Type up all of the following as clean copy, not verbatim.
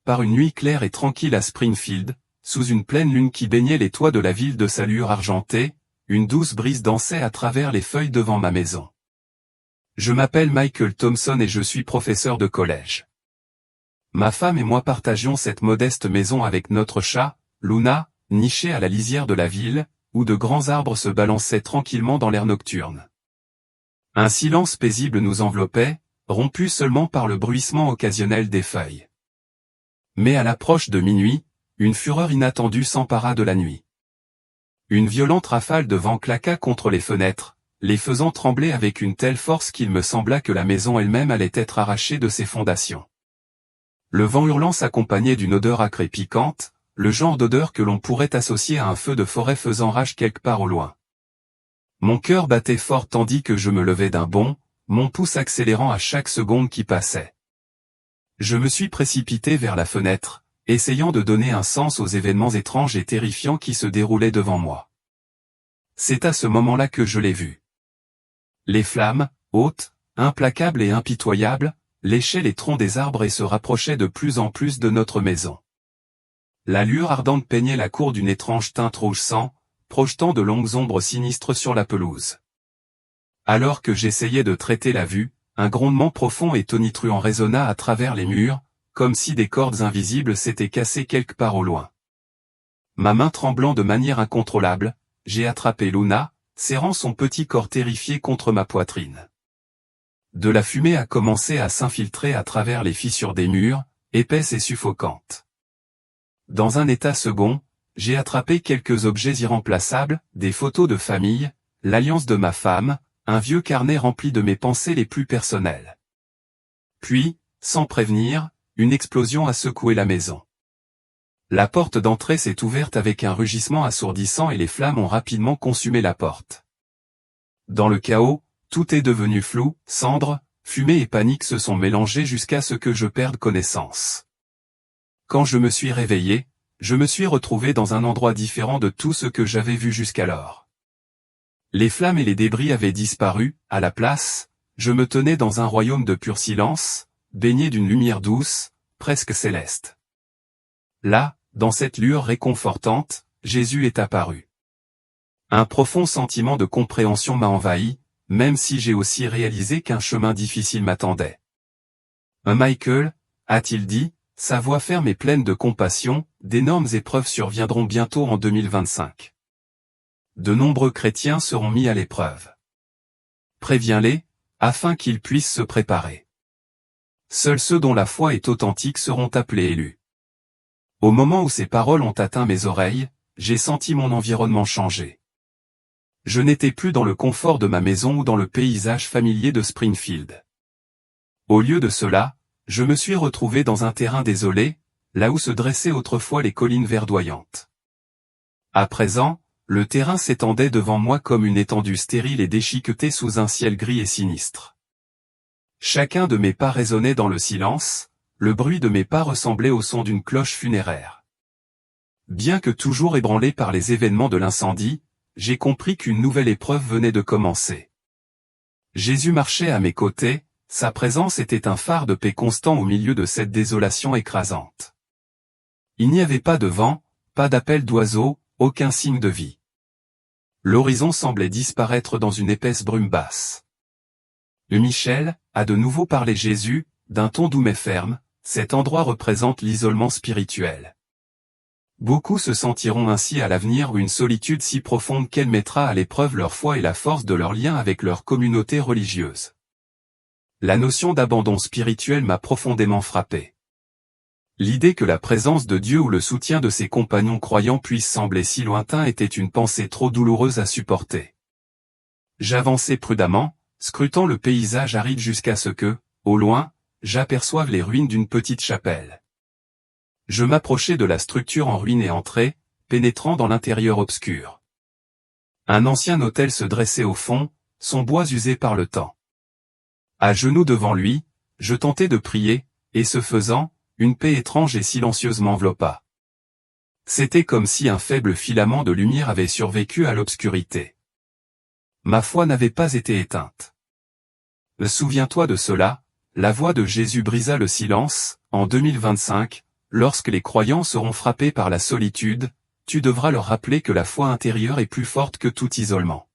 par une nuit claire et tranquille à Springfield, sous une pleine lune qui baignait les toits de la ville de sa lueur argentée, une douce brise dansait à travers les feuilles devant ma maison. Je m'appelle Michael Thompson et je suis professeur de collège. Ma femme et moi partagions cette modeste maison avec notre chat, Luna, niché à la lisière de la ville, où de grands arbres se balançaient tranquillement dans l'air nocturne. Un silence paisible nous enveloppait, rompu seulement par le bruissement occasionnel des feuilles. Mais à l'approche de minuit, une fureur inattendue s'empara de la nuit. Une violente rafale de vent claqua contre les fenêtres, les faisant trembler avec une telle force qu'il me sembla que la maison elle-même allait être arrachée de ses fondations. Le vent hurlant s'accompagnait d'une odeur âcre et piquante, le genre d'odeur que l'on pourrait associer à un feu de forêt faisant rage quelque part au loin. Mon cœur battait fort tandis que je me levais d'un bond, mon pouce accélérant à chaque seconde qui passait. Je me suis précipité vers la fenêtre, essayant de donner un sens aux événements étranges et terrifiants qui se déroulaient devant moi. C'est à ce moment-là que je l'ai vu. Les flammes, hautes, implacables et impitoyables, léchaient les troncs des arbres et se rapprochaient de plus en plus de notre maison. La lueur ardente peignait la cour d'une étrange teinte rouge sang, projetant de longues ombres sinistres sur la pelouse. Alors que j'essayais de traiter la vue, un grondement profond et tonitruant résonna à travers les murs, comme si des cordes invisibles s'étaient cassées quelque part au loin. Ma main tremblant de manière incontrôlable, j'ai attrapé Luna, serrant son petit corps terrifié contre ma poitrine. De la fumée a commencé à s'infiltrer à travers les fissures des murs, épaisse et suffocante. Dans un état second, j'ai attrapé quelques objets irremplaçables, des photos de famille, l'alliance de ma femme, un vieux carnet rempli de mes pensées les plus personnelles. Puis, sans prévenir, une explosion a secoué la maison. La porte d'entrée s'est ouverte avec un rugissement assourdissant et les flammes ont rapidement consumé la porte. Dans le chaos, tout est devenu flou, cendres, fumée et panique se sont mélangés jusqu'à ce que je perde connaissance. Quand je me suis réveillé, je me suis retrouvé dans un endroit différent de tout ce que j'avais vu jusqu'alors. Les flammes et les débris avaient disparu, à la place, je me tenais dans un royaume de pur silence, baigné d'une lumière douce, presque céleste. Là, dans cette lueur réconfortante, Jésus est apparu. Un profond sentiment de compréhension m'a envahi, même si j'ai aussi réalisé qu'un chemin difficile m'attendait. Michael, a-t-il dit, sa voix ferme et pleine de compassion, d'énormes épreuves surviendront bientôt en 2025. De nombreux chrétiens seront mis à l'épreuve. Préviens-les, afin qu'ils puissent se préparer. Seuls ceux dont la foi est authentique seront appelés élus. Au moment où ces paroles ont atteint mes oreilles, j'ai senti mon environnement changer. Je n'étais plus dans le confort de ma maison ou dans le paysage familier de Springfield. Au lieu de cela, je me suis retrouvé dans un terrain désolé, là où se dressaient autrefois les collines verdoyantes. À présent, le terrain s'étendait devant moi comme une étendue stérile et déchiquetée sous un ciel gris et sinistre. Chacun de mes pas résonnait dans le silence, le bruit de mes pas ressemblait au son d'une cloche funéraire. Bien que toujours ébranlé par les événements de l'incendie, j'ai compris qu'une nouvelle épreuve venait de commencer. Jésus marchait à mes côtés, sa présence était un phare de paix constant au milieu de cette désolation écrasante. Il n'y avait pas de vent, pas d'appel d'oiseaux, aucun signe de vie. L'horizon semblait disparaître dans une épaisse brume basse. Michel, a de nouveau parlé Jésus, d'un ton doux mais ferme, cet endroit représente l'isolement spirituel. Beaucoup se sentiront ainsi à l'avenir ou une solitude si profonde qu'elle mettra à l'épreuve leur foi et la force de leur lien avec leur communauté religieuse. La notion d'abandon spirituel m'a profondément frappé. L'idée que la présence de Dieu ou le soutien de ses compagnons croyants puisse sembler si lointain était une pensée trop douloureuse à supporter. J'avançai prudemment, scrutant le paysage aride jusqu'à ce que, au loin, j'aperçoive les ruines d'une petite chapelle. Je m'approchai de la structure en ruine et entrai, pénétrant dans l'intérieur obscur. Un ancien autel se dressait au fond, son bois usé par le temps. À genoux devant lui, je tentai de prier, et ce faisant, une paix étrange et silencieuse m'enveloppa. C'était comme si un faible filament de lumière avait survécu à l'obscurité. Ma foi n'avait pas été éteinte. Souviens-toi de cela, la voix de Jésus brisa le silence, en 2025, lorsque les croyants seront frappés par la solitude, tu devras leur rappeler que la foi intérieure est plus forte que tout isolement.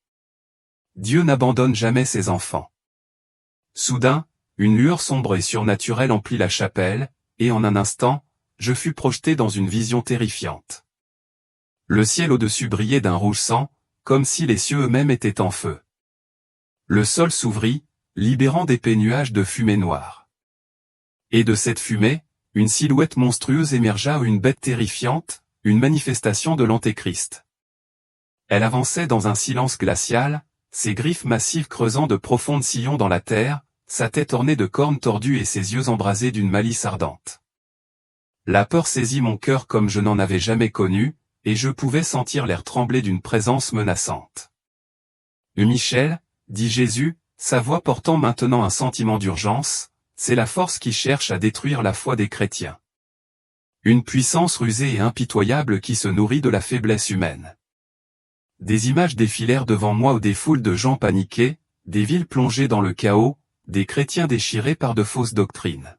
Dieu n'abandonne jamais ses enfants. Soudain, une lueur sombre et surnaturelle emplit la chapelle, et en un instant, je fus projeté dans une vision terrifiante. Le ciel au-dessus brillait d'un rouge sang, comme si les cieux eux-mêmes étaient en feu. Le sol s'ouvrit, libérant d'épais nuages de fumée noire. Et de cette fumée, une silhouette monstrueuse émergea, une bête terrifiante, une manifestation de l'Antéchrist. Elle avançait dans un silence glacial, ses griffes massives creusant de profonds sillons dans la terre, sa tête ornée de cornes tordues et ses yeux embrasés d'une malice ardente. La peur saisit mon cœur comme je n'en avais jamais connu, et je pouvais sentir l'air trembler d'une présence menaçante. « Michel, dit Jésus, sa voix portant maintenant un sentiment d'urgence, c'est la force qui cherche à détruire la foi des chrétiens. Une puissance rusée et impitoyable qui se nourrit de la faiblesse humaine. » Des images défilèrent devant moi où des foules de gens paniqués, des villes plongées dans le chaos, des chrétiens déchirés par de fausses doctrines.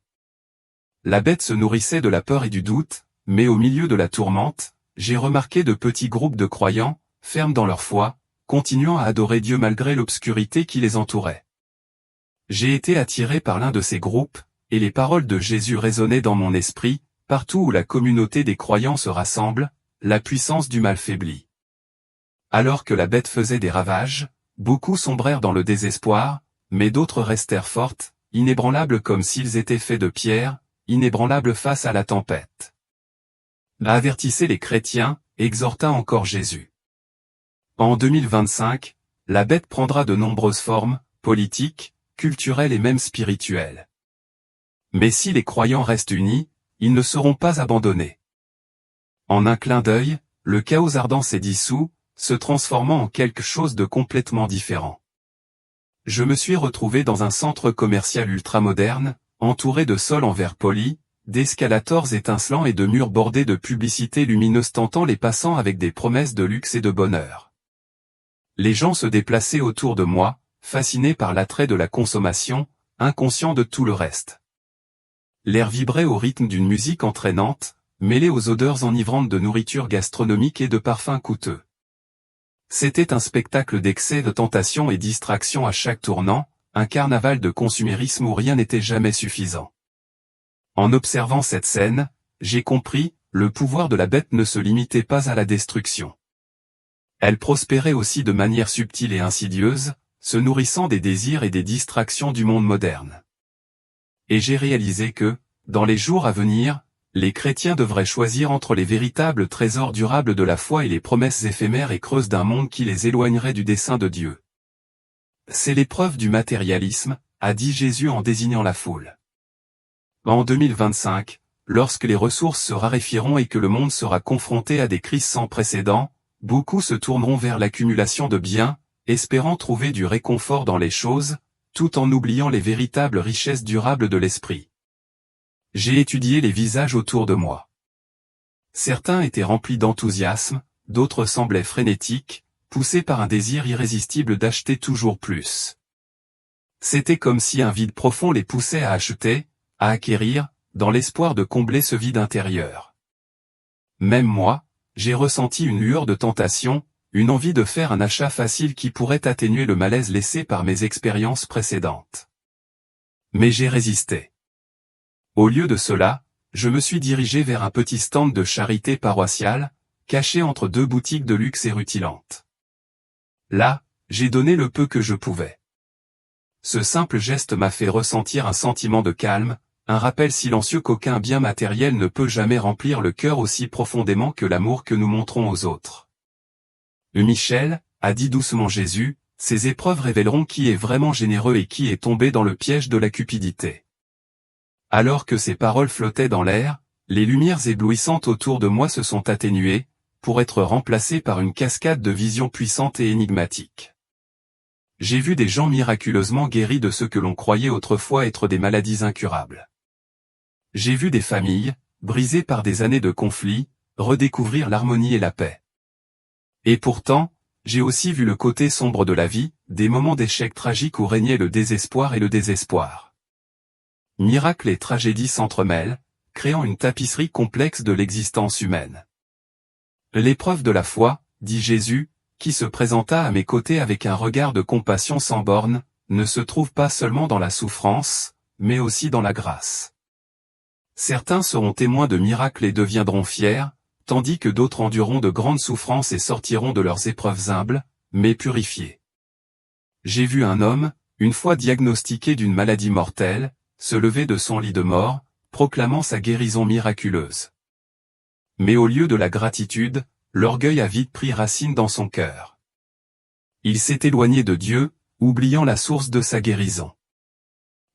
La bête se nourrissait de la peur et du doute, mais au milieu de la tourmente, j'ai remarqué de petits groupes de croyants, fermes dans leur foi, continuant à adorer Dieu malgré l'obscurité qui les entourait. J'ai été attiré par l'un de ces groupes, et les paroles de Jésus résonnaient dans mon esprit, partout où la communauté des croyants se rassemble, la puissance du mal faiblit. Alors que la bête faisait des ravages, beaucoup sombrèrent dans le désespoir, mais d'autres restèrent fortes, inébranlables comme s'ils étaient faits de pierre, inébranlables face à la tempête. Avertissez les chrétiens, exhorta encore Jésus. En 2025, la bête prendra de nombreuses formes, politiques, culturelles et même spirituelles. Mais si les croyants restent unis, ils ne seront pas abandonnés. En un clin d'œil, le chaos ardent s'est dissous, se transformant en quelque chose de complètement différent. Je me suis retrouvé dans un centre commercial ultramoderne, entouré de sols en verre poli, d'escalators étincelants et de murs bordés de publicités lumineuses tentant les passants avec des promesses de luxe et de bonheur. Les gens se déplaçaient autour de moi, fascinés par l'attrait de la consommation, inconscients de tout le reste. L'air vibrait au rythme d'une musique entraînante, mêlée aux odeurs enivrantes de nourriture gastronomique et de parfums coûteux. C'était un spectacle d'excès, de tentation et distraction à chaque tournant, un carnaval de consumérisme où rien n'était jamais suffisant. En observant cette scène, j'ai compris, le pouvoir de la bête ne se limitait pas à la destruction. Elle prospérait aussi de manière subtile et insidieuse, se nourrissant des désirs et des distractions du monde moderne. Et j'ai réalisé que, dans les jours à venir, les chrétiens devraient choisir entre les véritables trésors durables de la foi et les promesses éphémères et creuses d'un monde qui les éloignerait du dessein de Dieu. C'est l'épreuve du matérialisme, a dit Jésus en désignant la foule. En 2025, lorsque les ressources se raréfieront et que le monde sera confronté à des crises sans précédent, beaucoup se tourneront vers l'accumulation de biens, espérant trouver du réconfort dans les choses, tout en oubliant les véritables richesses durables de l'esprit. J'ai étudié les visages autour de moi. Certains étaient remplis d'enthousiasme, d'autres semblaient frénétiques, poussés par un désir irrésistible d'acheter toujours plus. C'était comme si un vide profond les poussait à acheter, à acquérir, dans l'espoir de combler ce vide intérieur. Même moi, j'ai ressenti une lueur de tentation, une envie de faire un achat facile qui pourrait atténuer le malaise laissé par mes expériences précédentes. Mais j'ai résisté. Au lieu de cela, je me suis dirigé vers un petit stand de charité paroissiale, caché entre deux boutiques de luxe et rutilantes. Là, j'ai donné le peu que je pouvais. Ce simple geste m'a fait ressentir un sentiment de calme, un rappel silencieux qu'aucun bien matériel ne peut jamais remplir le cœur aussi profondément que l'amour que nous montrons aux autres. Michel, a dit doucement Jésus, ces épreuves révéleront qui est vraiment généreux et qui est tombé dans le piège de la cupidité. Alors que ces paroles flottaient dans l'air, les lumières éblouissantes autour de moi se sont atténuées, pour être remplacées par une cascade de visions puissantes et énigmatiques. J'ai vu des gens miraculeusement guéris de ce que l'on croyait autrefois être des maladies incurables. J'ai vu des familles, brisées par des années de conflits, redécouvrir l'harmonie et la paix. Et pourtant, j'ai aussi vu le côté sombre de la vie, des moments d'échec tragiques où régnait le désespoir et le désespoir. Miracles et tragédies s'entremêlent, créant une tapisserie complexe de l'existence humaine. L'épreuve de la foi, dit Jésus, qui se présenta à mes côtés avec un regard de compassion sans bornes, ne se trouve pas seulement dans la souffrance, mais aussi dans la grâce. Certains seront témoins de miracles et deviendront fiers, tandis que d'autres endureront de grandes souffrances et sortiront de leurs épreuves humbles, mais purifiés. J'ai vu un homme, une fois diagnostiqué d'une maladie mortelle, se lever de son lit de mort, proclamant sa guérison miraculeuse. Mais au lieu de la gratitude, l'orgueil a vite pris racine dans son cœur. Il s'est éloigné de Dieu, oubliant la source de sa guérison.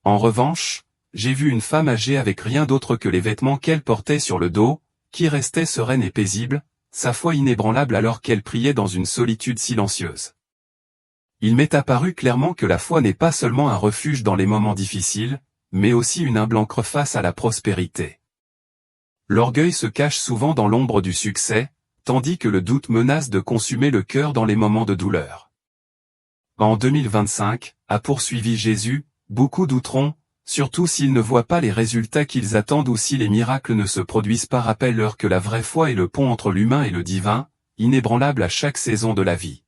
En revanche, j'ai vu une femme âgée avec rien d'autre que les vêtements qu'elle portait sur le dos, qui restait sereine et paisible, sa foi inébranlable alors qu'elle priait dans une solitude silencieuse. Il m'est apparu clairement que la foi n'est pas seulement un refuge dans les moments difficiles, mais aussi une humble ancre face à la prospérité. L'orgueil se cache souvent dans l'ombre du succès, tandis que le doute menace de consumer le cœur dans les moments de douleur. En 2025, a poursuivi Jésus, beaucoup douteront, surtout s'ils ne voient pas les résultats qu'ils attendent ou si les miracles ne se produisent pas. Rappelle-leur que la vraie foi est le pont entre l'humain et le divin, inébranlable à chaque saison de la vie.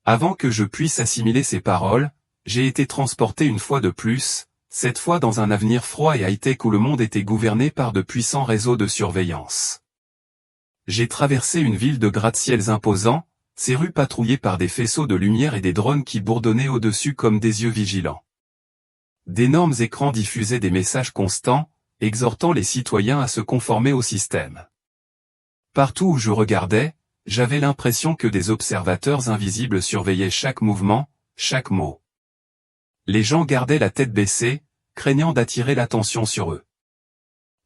Avant que je puisse assimiler ces paroles, j'ai été transporté une fois de plus, cette fois dans un avenir froid et high-tech où le monde était gouverné par de puissants réseaux de surveillance. J'ai traversé une ville de gratte-ciels imposants, ses rues patrouillées par des faisceaux de lumière et des drones qui bourdonnaient au-dessus comme des yeux vigilants. D'énormes écrans diffusaient des messages constants, exhortant les citoyens à se conformer au système. Partout où je regardais, j'avais l'impression que des observateurs invisibles surveillaient chaque mouvement, chaque mot. Les gens gardaient la tête baissée, craignant d'attirer l'attention sur eux.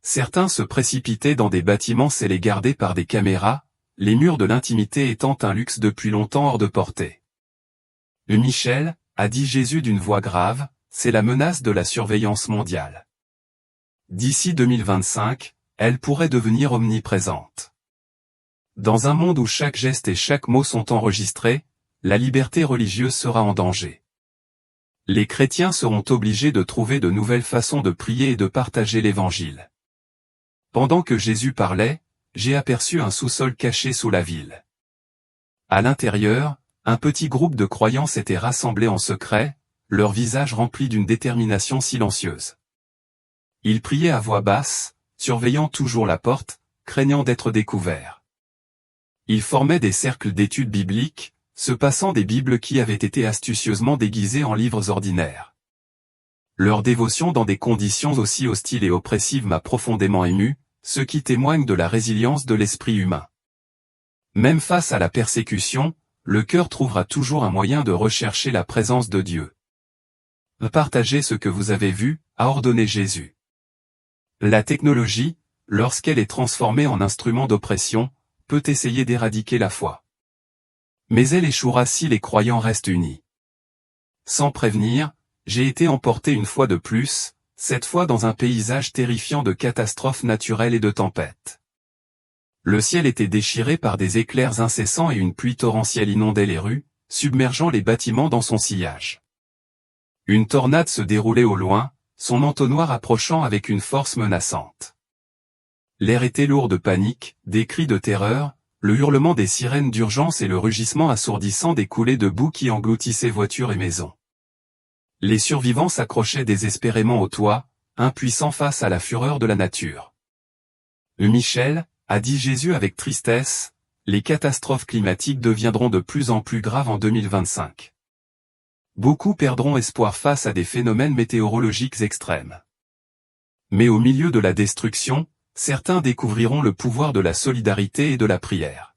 Certains se précipitaient dans des bâtiments scellés gardés par des caméras, les murs de l'intimité étant un luxe depuis longtemps hors de portée. Michel, a dit Jésus d'une voix grave, c'est la menace de la surveillance mondiale. D'ici 2025, elle pourrait devenir omniprésente. Dans un monde où chaque geste et chaque mot sont enregistrés, la liberté religieuse sera en danger. Les chrétiens seront obligés de trouver de nouvelles façons de prier et de partager l'Évangile. Pendant que Jésus parlait, j'ai aperçu un sous-sol caché sous la ville. À l'intérieur, un petit groupe de croyants s'était rassemblé en secret, leurs visages remplis d'une détermination silencieuse. Ils priaient à voix basse, surveillant toujours la porte, craignant d'être découverts. Ils formaient des cercles d'études bibliques, se passant des Bibles qui avaient été astucieusement déguisées en livres ordinaires. Leur dévotion dans des conditions aussi hostiles et oppressives m'a profondément ému, ce qui témoigne de la résilience de l'esprit humain. Même face à la persécution, le cœur trouvera toujours un moyen de rechercher la présence de Dieu. Partagez ce que vous avez vu, a ordonné Jésus. La technologie, lorsqu'elle est transformée en instrument d'oppression, peut essayer d'éradiquer la foi. Mais elle échouera si les croyants restent unis. Sans prévenir, j'ai été emporté une fois de plus, cette fois dans un paysage terrifiant de catastrophes naturelles et de tempêtes. Le ciel était déchiré par des éclairs incessants et une pluie torrentielle inondait les rues, submergeant les bâtiments dans son sillage. Une tornade se déroulait au loin, son entonnoir approchant avec une force menaçante. L'air était lourd de panique, des cris de terreur, le hurlement des sirènes d'urgence et le rugissement assourdissant des coulées de boue qui engloutissaient voitures et maisons. Les survivants s'accrochaient désespérément au toit, impuissants face à la fureur de la nature. Michel, a dit Jésus avec tristesse, les catastrophes climatiques deviendront de plus en plus graves en 2025. Beaucoup perdront espoir face à des phénomènes météorologiques extrêmes. Mais au milieu de la destruction, certains découvriront le pouvoir de la solidarité et de la prière.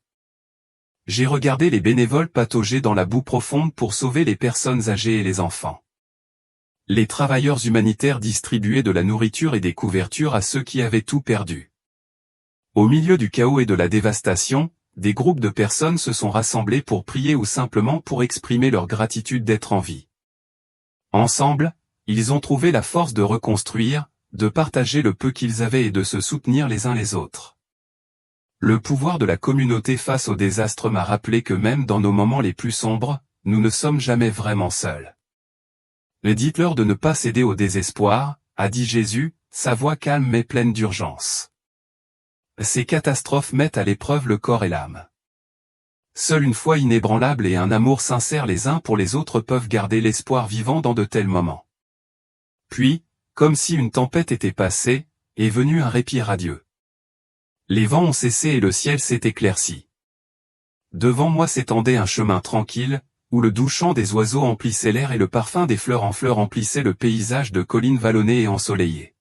J'ai regardé les bénévoles patauger dans la boue profonde pour sauver les personnes âgées et les enfants. Les travailleurs humanitaires distribuaient de la nourriture et des couvertures à ceux qui avaient tout perdu. Au milieu du chaos et de la dévastation, des groupes de personnes se sont rassemblés pour prier ou simplement pour exprimer leur gratitude d'être en vie. Ensemble, ils ont trouvé la force de reconstruire, de partager le peu qu'ils avaient et de se soutenir les uns les autres. Le pouvoir de la communauté face au désastre m'a rappelé que même dans nos moments les plus sombres, nous ne sommes jamais vraiment seuls. Dites-leur de ne pas céder au désespoir, a dit Jésus, sa voix calme mais pleine d'urgence. Ces catastrophes mettent à l'épreuve le corps et l'âme. Seule une foi inébranlable et un amour sincère les uns pour les autres peuvent garder l'espoir vivant dans de tels moments. Puis, comme si une tempête était passée, est venu un répit radieux. Les vents ont cessé et le ciel s'est éclairci. Devant moi s'étendait un chemin tranquille, où le doux chant des oiseaux emplissait l'air et le parfum des fleurs en fleurs emplissait le paysage de collines vallonnées et ensoleillées.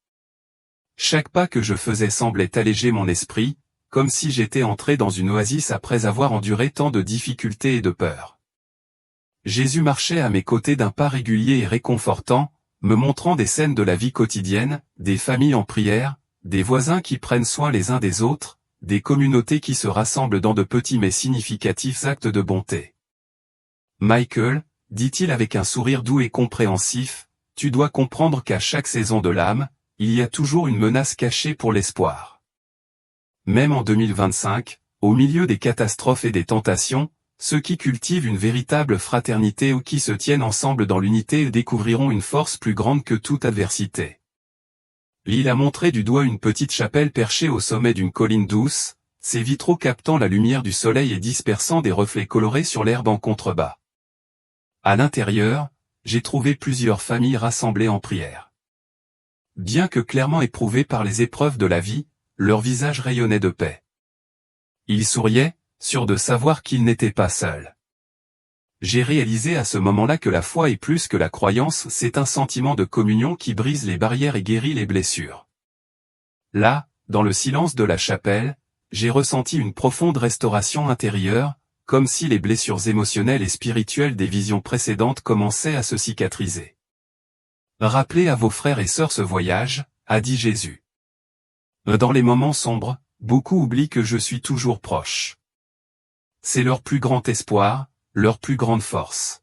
Chaque pas que je faisais semblait alléger mon esprit, comme si j'étais entré dans une oasis après avoir enduré tant de difficultés et de peurs. Jésus marchait à mes côtés d'un pas régulier et réconfortant, me montrant des scènes de la vie quotidienne, des familles en prière, des voisins qui prennent soin les uns des autres, des communautés qui se rassemblent dans de petits mais significatifs actes de bonté. Michael, dit-il avec un sourire doux et compréhensif, tu dois comprendre qu'à chaque saison de l'âme, il y a toujours une menace cachée pour l'espoir. Même en 2025, au milieu des catastrophes et des tentations, ceux qui cultivent une véritable fraternité ou qui se tiennent ensemble dans l'unité découvriront une force plus grande que toute adversité. Il a montré du doigt une petite chapelle perchée au sommet d'une colline douce, ses vitraux captant la lumière du soleil et dispersant des reflets colorés sur l'herbe en contrebas. À l'intérieur, j'ai trouvé plusieurs familles rassemblées en prière. Bien que clairement éprouvées par les épreuves de la vie, leurs visages rayonnaient de paix. Ils souriaient, sûrs de savoir qu'ils n'étaient pas seuls. J'ai réalisé à ce moment-là que la foi est plus que la croyance, c'est un sentiment de communion qui brise les barrières et guérit les blessures. Là, dans le silence de la chapelle, j'ai ressenti une profonde restauration intérieure, comme si les blessures émotionnelles et spirituelles des visions précédentes commençaient à se cicatriser. Rappelez à vos frères et sœurs ce voyage, a dit Jésus. Dans les moments sombres, beaucoup oublient que je suis toujours proche. C'est leur plus grand espoir, leur plus grande force.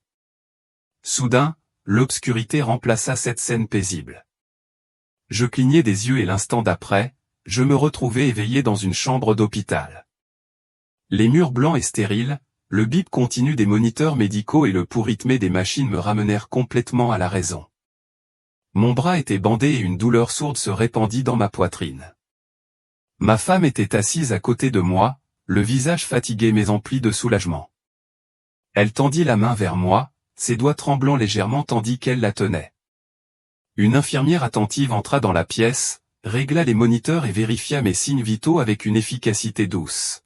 Soudain, l'obscurité remplaça cette scène paisible. Je clignai des yeux et l'instant d'après, je me retrouvai éveillé dans une chambre d'hôpital. Les murs blancs et stériles, le bip continu des moniteurs médicaux et le pouls rythmé des machines me ramenèrent complètement à la raison. Mon bras était bandé et une douleur sourde se répandit dans ma poitrine. Ma femme était assise à côté de moi, le visage fatigué mais empli de soulagement. Elle tendit la main vers moi, ses doigts tremblant légèrement tandis qu'elle la tenait. Une infirmière attentive entra dans la pièce, régla les moniteurs et vérifia mes signes vitaux avec une efficacité douce.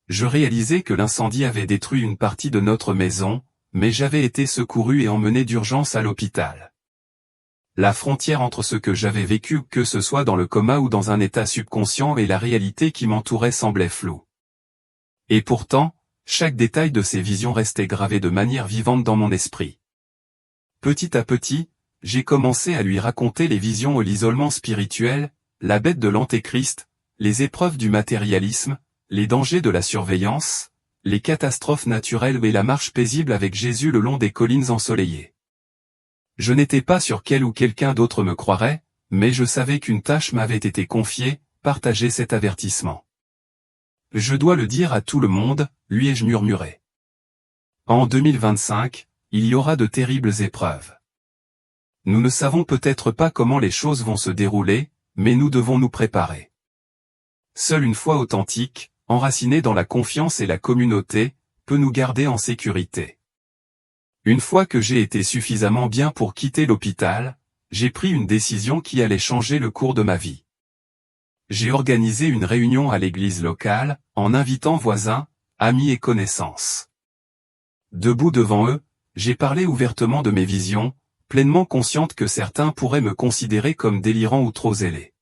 Je réalisais que l'incendie avait détruit une partie de notre maison, mais j'avais été secouru et emmené d'urgence à l'hôpital. La frontière entre ce que j'avais vécu, que ce soit dans le coma ou dans un état subconscient, et la réalité qui m'entourait semblait floue. Et pourtant, chaque détail de ces visions restait gravé de manière vivante dans mon esprit. Petit à petit, j'ai commencé à lui raconter les visions et l'isolement spirituel, la bête de l'antéchrist, les épreuves du matérialisme, les dangers de la surveillance, les catastrophes naturelles et la marche paisible avec Jésus le long des collines ensoleillées. Je n'étais pas sûr qu'elle ou quelqu'un d'autre me croirait, mais je savais qu'une tâche m'avait été confiée, partager cet avertissement. Je dois le dire à tout le monde, lui ai-je murmuré. En 2025, il y aura de terribles épreuves. Nous ne savons peut-être pas comment les choses vont se dérouler, mais nous devons nous préparer. Seule une foi authentique, enracinée dans la confiance et la communauté, peut nous garder en sécurité. Une fois que j'ai été suffisamment bien pour quitter l'hôpital, j'ai pris une décision qui allait changer le cours de ma vie. J'ai organisé une réunion à l'église locale, en invitant voisins, amis et connaissances. Debout devant eux, j'ai parlé ouvertement de mes visions, pleinement consciente que certains pourraient me considérer comme délirant ou trop zélé.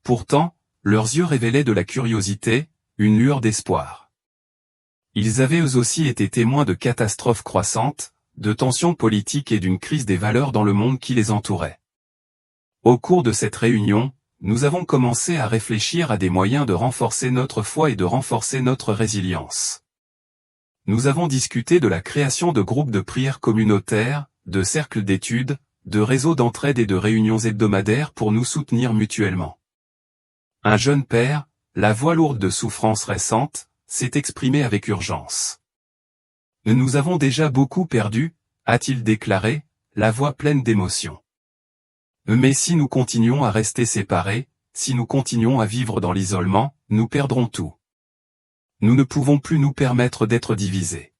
Pourtant, leurs yeux révélaient de la curiosité, une lueur d'espoir. Ils avaient eux aussi été témoins de catastrophes croissantes, de tensions politiques et d'une crise des valeurs dans le monde qui les entourait. Au cours de cette réunion, nous avons commencé à réfléchir à des moyens de renforcer notre foi et de renforcer notre résilience. Nous avons discuté de la création de groupes de prière communautaires, de cercles d'études, de réseaux d'entraide et de réunions hebdomadaires pour nous soutenir mutuellement. Un jeune père, la voix lourde de souffrances récentes, s'est exprimé avec urgence. Nous avons déjà beaucoup perdu, a-t-il déclaré, la voix pleine d'émotion. Mais si nous continuons à rester séparés, si nous continuons à vivre dans l'isolement, nous perdrons tout. Nous ne pouvons plus nous permettre d'être divisés.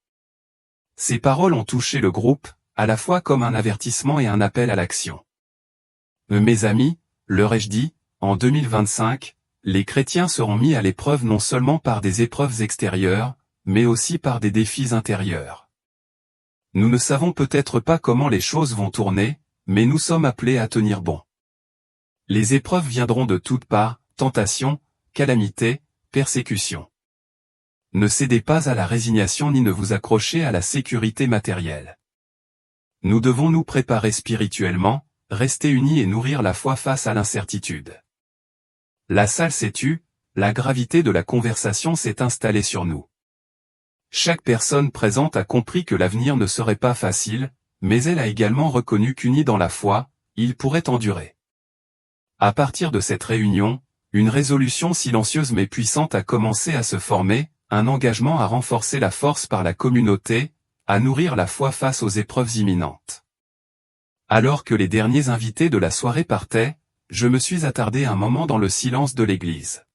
Ces paroles ont touché le groupe, à la fois comme un avertissement et un appel à l'action. Mes amis, leur ai-je dit, en 2025, les chrétiens seront mis à l'épreuve non seulement par des épreuves extérieures, mais aussi par des défis intérieurs. Nous ne savons peut-être pas comment les choses vont tourner, mais nous sommes appelés à tenir bon. Les épreuves viendront de toutes parts, tentations, calamités, persécutions. Ne cédez pas à la résignation ni ne vous accrochez à la sécurité matérielle. Nous devons nous préparer spirituellement, rester unis et nourrir la foi face à l'incertitude. La salle s'est tue, la gravité de la conversation s'est installée sur nous. Chaque personne présente a compris que l'avenir ne serait pas facile, mais elle a également reconnu qu'unis dans la foi, ils pourraient endurer. À partir de cette réunion, une résolution silencieuse mais puissante a commencé à se former, un engagement à renforcer la force par la communauté, à nourrir la foi face aux épreuves imminentes. Alors que les derniers invités de la soirée partaient, je me suis attardé un moment dans le silence de l'église.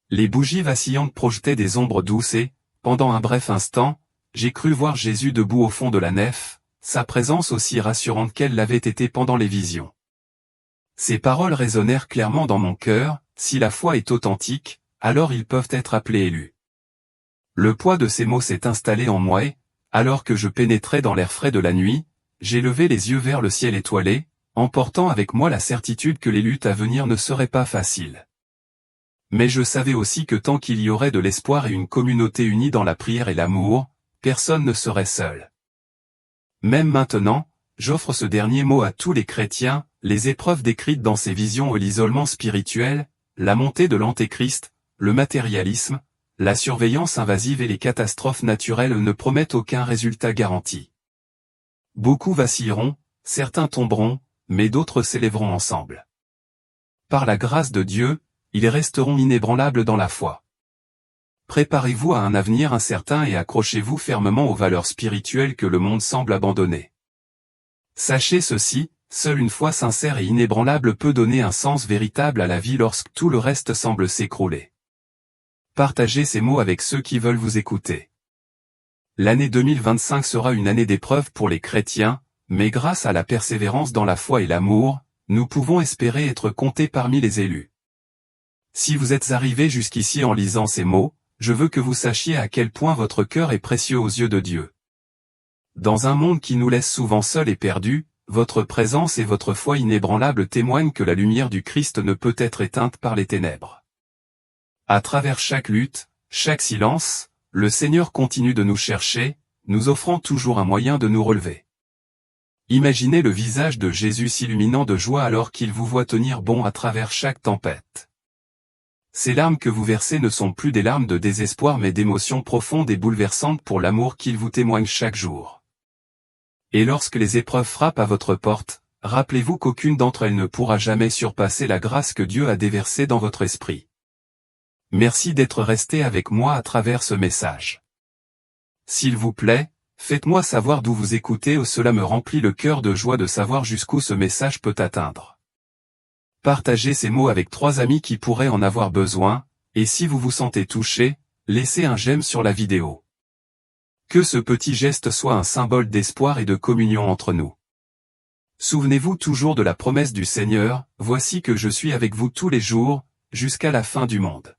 Les bougies vacillantes projetaient des ombres douces et, pendant un bref instant, j'ai cru voir Jésus debout au fond de la nef, sa présence aussi rassurante qu'elle l'avait été pendant les visions. Ces paroles résonnèrent clairement dans mon cœur, si la foi est authentique, alors ils peuvent être appelés élus. Le poids de ces mots s'est installé en moi et, alors que je pénétrais dans l'air frais de la nuit, j'ai levé les yeux vers le ciel étoilé, emportant avec moi la certitude que les luttes à venir ne seraient pas faciles. Mais je savais aussi que tant qu'il y aurait de l'espoir et une communauté unie dans la prière et l'amour, personne ne serait seul. Même maintenant, j'offre ce dernier mot à tous les chrétiens, les épreuves décrites dans ces visions et l'isolement spirituel, la montée de l'antéchrist, le matérialisme, la surveillance invasive et les catastrophes naturelles ne promettent aucun résultat garanti. Beaucoup vacilleront, certains tomberont, mais d'autres s'élèveront ensemble. Par la grâce de Dieu, ils resteront inébranlables dans la foi. Préparez-vous à un avenir incertain et accrochez-vous fermement aux valeurs spirituelles que le monde semble abandonner. Sachez ceci, seule une foi sincère et inébranlable peut donner un sens véritable à la vie lorsque tout le reste semble s'écrouler. Partagez ces mots avec ceux qui veulent vous écouter. L'année 2025 sera une année d'épreuve pour les chrétiens, mais grâce à la persévérance dans la foi et l'amour, nous pouvons espérer être comptés parmi les élus. Si vous êtes arrivé jusqu'ici en lisant ces mots, je veux que vous sachiez à quel point votre cœur est précieux aux yeux de Dieu. Dans un monde qui nous laisse souvent seuls et perdus, votre présence et votre foi inébranlable témoignent que la lumière du Christ ne peut être éteinte par les ténèbres. À travers chaque lutte, chaque silence, le Seigneur continue de nous chercher, nous offrant toujours un moyen de nous relever. Imaginez le visage de Jésus s'illuminant de joie alors qu'il vous voit tenir bon à travers chaque tempête. Ces larmes que vous versez ne sont plus des larmes de désespoir mais d'émotions profondes et bouleversantes pour l'amour qu'il vous témoigne chaque jour. Et lorsque les épreuves frappent à votre porte, rappelez-vous qu'aucune d'entre elles ne pourra jamais surpasser la grâce que Dieu a déversée dans votre esprit. Merci d'être resté avec moi à travers ce message. S'il vous plaît, faites-moi savoir d'où vous écoutez, cela me remplit le cœur de joie de savoir jusqu'où ce message peut atteindre. Partagez ces mots avec 3 amis qui pourraient en avoir besoin, et si vous vous sentez touché, laissez un j'aime sur la vidéo. Que ce petit geste soit un symbole d'espoir et de communion entre nous. Souvenez-vous toujours de la promesse du Seigneur, voici que je suis avec vous tous les jours, jusqu'à la fin du monde.